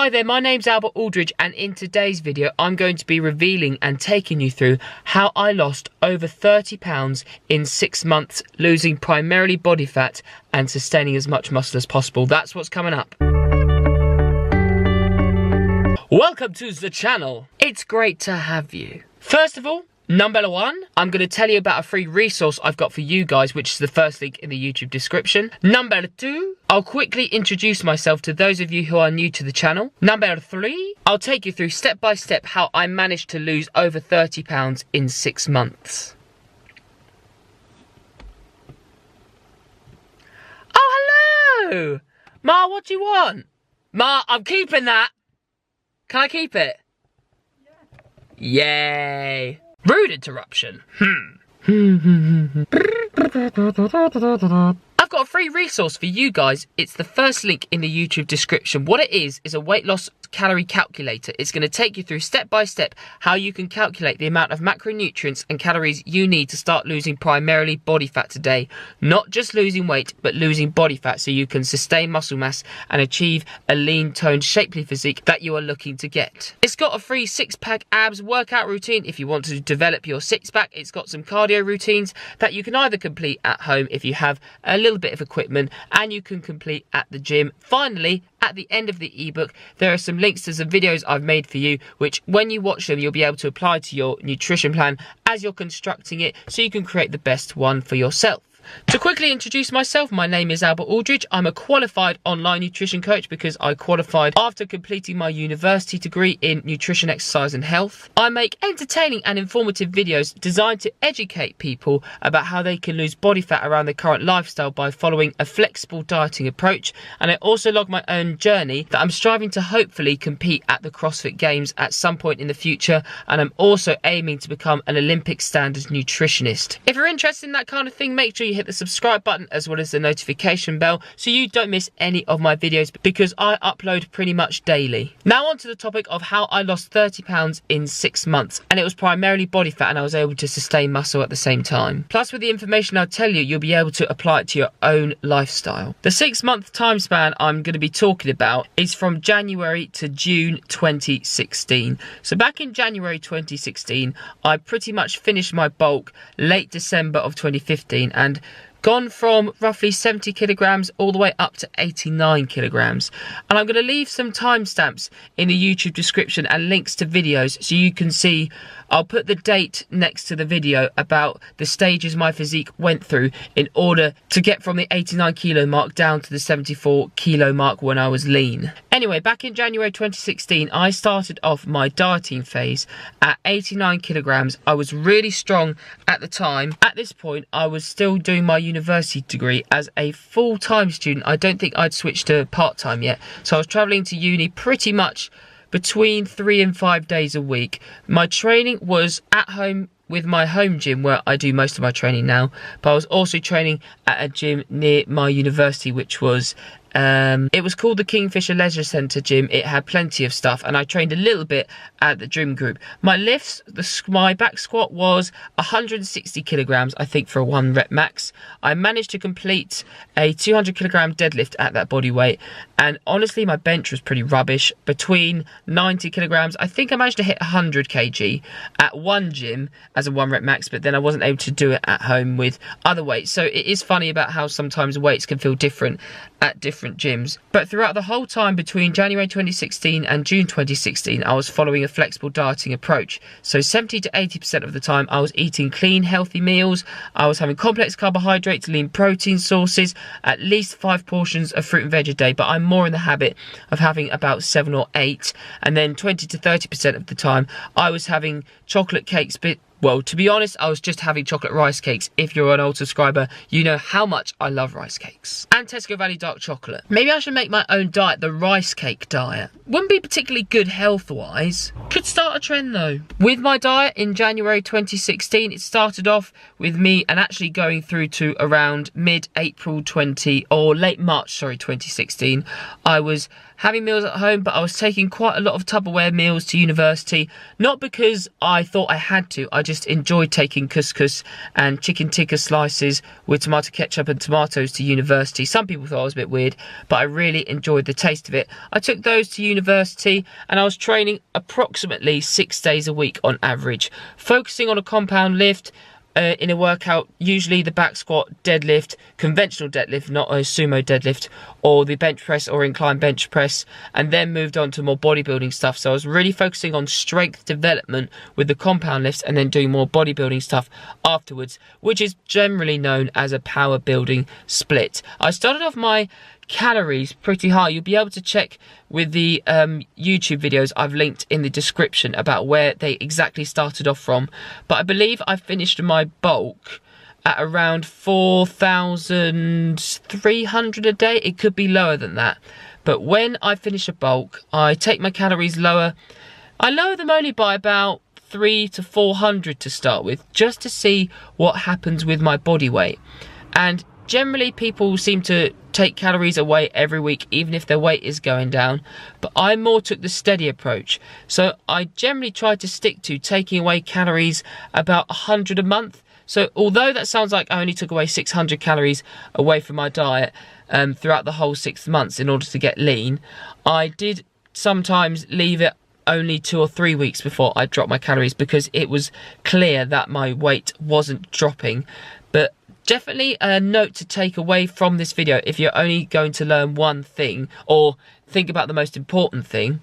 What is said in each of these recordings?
Hi there, my name's Albert Aldridge, and in today's video I'm going to be revealing and taking you through how I lost over 30 pounds in 6 months, losing primarily body fat and sustaining as much muscle as possible. That's what's coming up. Welcome to the channel. It's great to have you. First of all, number one, I'm going to tell you about a free resource I've got for you guys, which is the first link in the YouTube description. Number two, I'll quickly introduce myself to those of you who are new to the channel. Number three, I'll take you through step by step how I managed to lose over 30 pounds in 6 months. Oh, hello! Ma, what do you want? Ma, I'm keeping that. Can I keep it? Yeah. Yay. Rude interruption. I've got a free resource for you guys. It's the first link in the YouTube description. What it is a weight loss calorie calculator. It's going to take you through step by step how you can calculate the amount of macronutrients and calories you need to start losing primarily body fat today. Not just losing weight, but losing body fat so you can sustain muscle mass and achieve a lean, toned, shapely physique that you are looking to get. It's got a free 6-pack abs workout routine if you want to develop your six-pack. It's got some cardio routines that you can either complete at home if you have a little bit of equipment, and you can complete at the gym. Finally, at the end of the ebook, there are some links to some videos I've made for you, which when you watch them, you'll be able to apply to your nutrition plan as you're constructing it, so you can create the best one for yourself. To quickly introduce myself, my name is Albert Aldridge. I'm a qualified online nutrition coach because I qualified after completing my university degree in nutrition, exercise and health. I make entertaining and informative videos designed to educate people about how they can lose body fat around their current lifestyle by following a flexible dieting approach. And I also log my own journey that I'm striving to hopefully compete at the CrossFit Games at some point in the future. And I'm also aiming to become an Olympic standard nutritionist. If you're interested in that kind of thing, make sure you hit the subscribe button as well as the notification bell so you don't miss any of my videos, because I upload pretty much daily. Now on to the topic of how I lost 30 pounds in 6 months, and it was primarily body fat, and I was able to sustain muscle at the same time. Plus, with the information I'll tell you, you'll be able to apply it to your own lifestyle. The 6-month time span I'm going to be talking about is from January to June 2016. So back in January 2016, I pretty much finished my bulk late December of 2015 and gone from roughly 70 kilograms all the way up to 89 kilograms. And I'm going to leave some timestamps in the YouTube description and links to videos so you can see. I'll put the date next to the video about the stages my physique went through in order to get from the 89 kilo mark down to the 74 kilo mark when I was lean. Anyway, back in January 2016, I started off my dieting phase at 89 kilograms. I was really strong at the time. At this point, I was still doing my university degree as a full-time student. I don't think I'd switched to part-time yet. So I was traveling to uni pretty much between 3 and 5 days a week. My training was at home with my home gym where I do most of my training now, but I was also training at a gym near my university, which was it was called the Kingfisher Leisure Centre gym. It had plenty of stuff, and I trained a little bit at the gym group. My lifts, my back squat was 160 kilograms, I think, for a 1 rep max. I managed to complete a 200 kilogram deadlift at that body weight, and honestly, my bench was pretty rubbish. Between 90 kilograms, I think I managed to hit 100 kg at one gym as a 1 rep max, but then I wasn't able to do it at home with other weights. So it is funny about how sometimes weights can feel different at different gyms. But throughout the whole time between January 2016 and June 2016, I was following a flexible dieting approach. So 70 to 80% of the time I was eating clean, healthy meals. I was having complex carbohydrates, lean protein sources, at least 5 portions of fruit and veg a day, but I'm more in the habit of having about 7 or 8. And then 20 to 30% of the time I was having chocolate cakes, well, to be honest, I was just having chocolate rice cakes. If you're an old subscriber, you know how much I love rice cakes. And Tesco Valley dark chocolate. Maybe I should make my own diet, the rice cake diet. Wouldn't be particularly good health-wise. Could start a trend though. With my diet in January 2016, it started off with me and actually going through to around mid-April 20, or late March, sorry, 2016. I was having meals at home, but I was taking quite a lot of Tupperware meals to university. Not because I thought I had to, I just enjoyed taking couscous and chicken tikka slices with tomato ketchup and tomatoes to university. Some people thought I was a bit weird, but I really enjoyed the taste of it. I took those to university and I was training approximately 6 days a week on average, focusing on a compound lift, in a workout, usually the back squat, deadlift, conventional deadlift, not a sumo deadlift, or the bench press or incline bench press, and then moved on to more bodybuilding stuff. So I was really focusing on strength development with the compound lifts and then doing more bodybuilding stuff afterwards, which is generally known as a power building split. I started off my calories pretty high. You'll be able to check with the YouTube videos I've linked in the description about where they exactly started off from, but I believe I finished my bulk at around 4,300 a day. It could be lower than that, but when I finish a bulk, I take my calories lower. I lower them only by about 300 to 400 to start with, just to see what happens with my body weight. And generally people seem to take calories away every week, even if their weight is going down, but I more took the steady approach. So I generally try to stick to taking away calories about 100 a month. So although that sounds like I only took away 600 calories away from my diet throughout the whole 6 months in order to get lean, I did sometimes leave it only 2 or 3 weeks before I dropped my calories, because it was clear that my weight wasn't dropping. But definitely a note to take away from this video, if you're only going to learn one thing or think about the most important thing,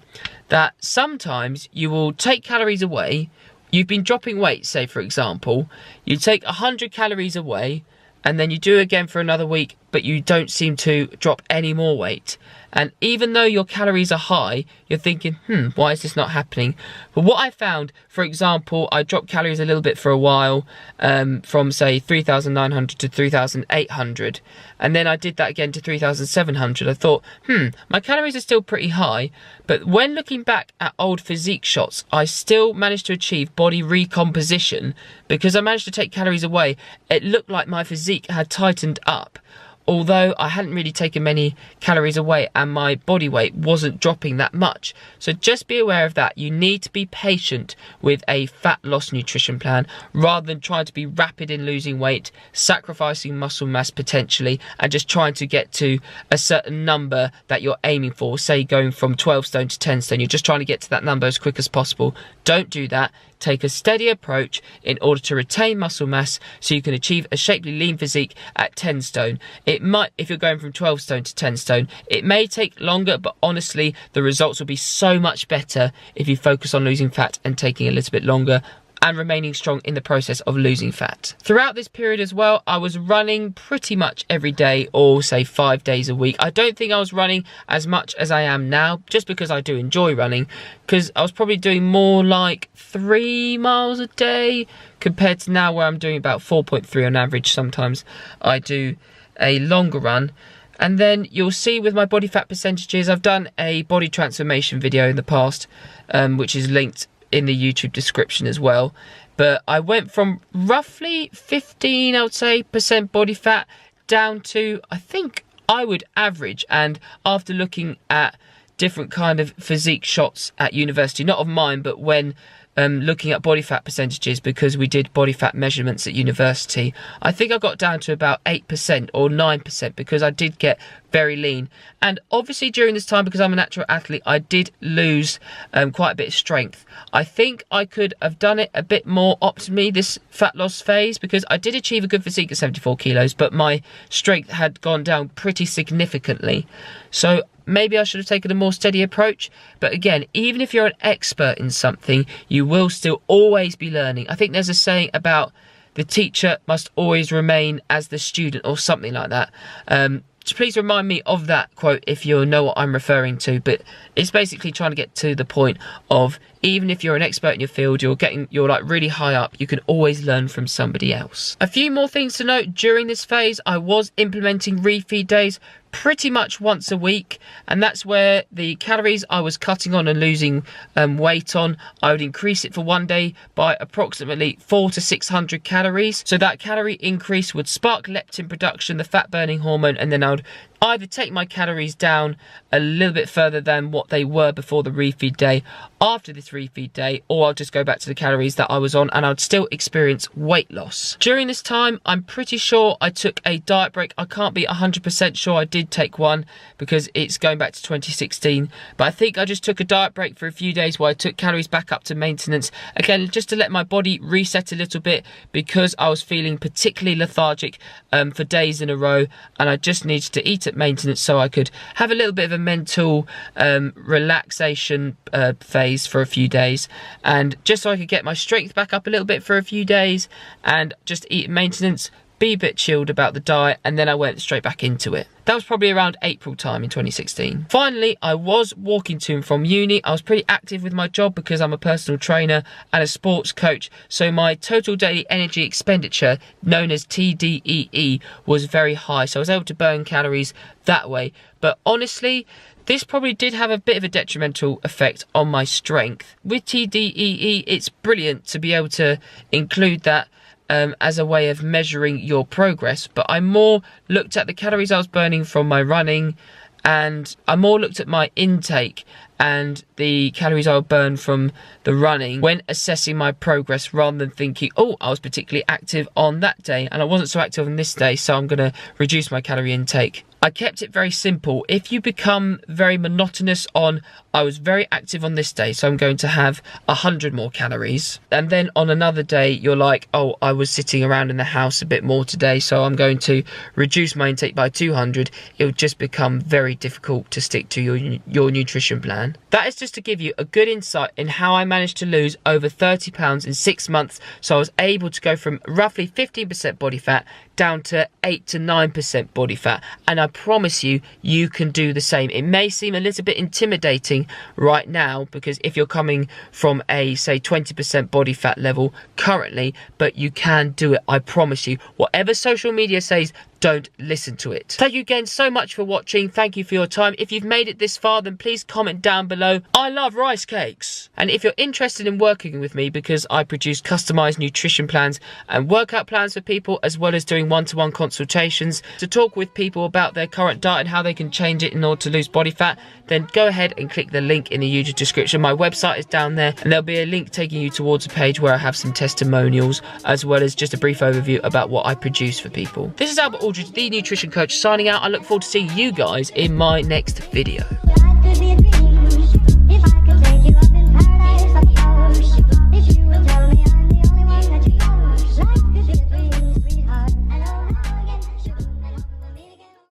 that sometimes you will take calories away. You've been dropping weight, say for example, you take 100 calories away and then you do again for another week, but you don't seem to drop any more weight. And even though your calories are high, you're thinking, why is this not happening? But what I found, for example, I dropped calories a little bit for a while, from say 3,900 to 3,800. And then I did that again to 3,700. I thought, my calories are still pretty high. But when looking back at old physique shots, I still managed to achieve body recomposition, because I managed to take calories away. It looked like my physique had tightened up, although I hadn't really taken many calories away and my body weight wasn't dropping that much. So just be aware of that. You need to be patient with a fat loss nutrition plan, rather than trying to be rapid in losing weight, sacrificing muscle mass potentially, and just trying to get to a certain number that you're aiming for, say going from 12 stone to 10 stone. You're just trying to get to that number as quick as possible. Don't do that. Take a steady approach in order to retain muscle mass so you can achieve a shapely lean physique at 10 stone. It might, if you're going from 12 stone to 10 stone, it may take longer, but honestly, the results will be so much better if you focus on losing fat and taking a little bit longer and remaining strong in the process of losing fat. Throughout this period as well, I was running pretty much every day, or say 5 days a week. I don't think I was running as much as I am now, just because I do enjoy running, because I was probably doing more like 3 miles a day compared to now where I'm doing about 4.3 on average. Sometimes I do a longer run. And then you'll see with my body fat percentages, I've done a body transformation video in the past, which is linked in the YouTube description as well. But I went from roughly 15, I would say, % body fat down to, I think I would average. And after looking at different kind of physique shots at university, not of mine, but when looking at body fat percentages, because we did body fat measurements at university, I think I got down to about 8% or 9%, because I did get very lean. And obviously during this time, because I'm a natural athlete, I did lose quite a bit of strength. I think I could have done it a bit more optimally this fat loss phase, because I did achieve a good physique at 74 kilos, but my strength had gone down pretty significantly. So maybe I should have taken a more steady approach. But again, even if you're an expert in something, you will still always be learning. I think there's a saying about the teacher must always remain as the student, or something like that. So please remind me of that quote if you know what I'm referring to. But it's basically trying to get to the point of, even if you're an expert in your field, you're like really high up, you can always learn from somebody else. A few more things to note: during this phase, I was implementing refeed days pretty much once a week, and that's where the calories I was cutting on and losing weight on, I would increase it for one day by approximately 400 to 600 calories. So that calorie increase would spark leptin production, the fat burning hormone, and then I would either take my calories down a little bit further than what they were before the refeed day after this refeed day, or I'll just go back to the calories that I was on and I'd still experience weight loss. During this time, I'm pretty sure I took a diet break. I can't be 100% sure I did take one because it's going back to 2016, but I think I just took a diet break for a few days where I took calories back up to maintenance, again just to let my body reset a little bit because I was feeling particularly lethargic for days in a row, and I just needed to eat at maintenance so I could have a little bit of a mental relaxation phase for a few days, and just so I could get my strength back up a little bit for a few days and just eat at maintenance, be a bit chilled about the diet, and then I went straight back into it. That was probably around April time in 2016. Finally, I was walking to and from uni. I was pretty active with my job because I'm a personal trainer and a sports coach, so my total daily energy expenditure, known as TDEE, was very high, so I was able to burn calories that way. But honestly, this probably did have a bit of a detrimental effect on my strength. With TDEE, it's brilliant to be able to include that as a way of measuring your progress, but I more looked at the calories I was burning from my running, and I more looked at my intake and the calories I would burn from the running when assessing my progress, rather than thinking, oh, I was particularly active on that day and I wasn't so active on this day, so I'm going to reduce my calorie intake. I kept it very simple. If you become very monotonous on, I was very active on this day, so I'm going to have 100 more calories, and then on another day you're like, oh, I was sitting around in the house a bit more today, so I'm going to reduce my intake by 200, it will just become very difficult to stick to your nutrition plan. That is just to give you a good insight in how I managed to lose over 30 pounds in 6 months, so I was able to go from roughly 15% body fat down to 8 to 9% body fat, and I promise you, you can do the same. It may seem a little bit intimidating right now because if you're coming from a, say, 20% body fat level currently, but you can do it, I promise you. Whatever social media says, don't listen to it. Thank you again so much for watching. Thank you for your time. If you've made it this far, then please comment down below. I love rice cakes. And if you're interested in working with me, because I produce customized nutrition plans and workout plans for people, as well as doing one-to-one consultations to talk with people about their current diet and how they can change it in order to lose body fat, then go ahead and click the link in the YouTube description. My website is down there, and there'll be a link taking you towards a page where I have some testimonials, as well as just a brief overview about what I produce for people. This is Albert Aldridge, the nutrition coach, signing out. I look forward to seeing you guys in my next video.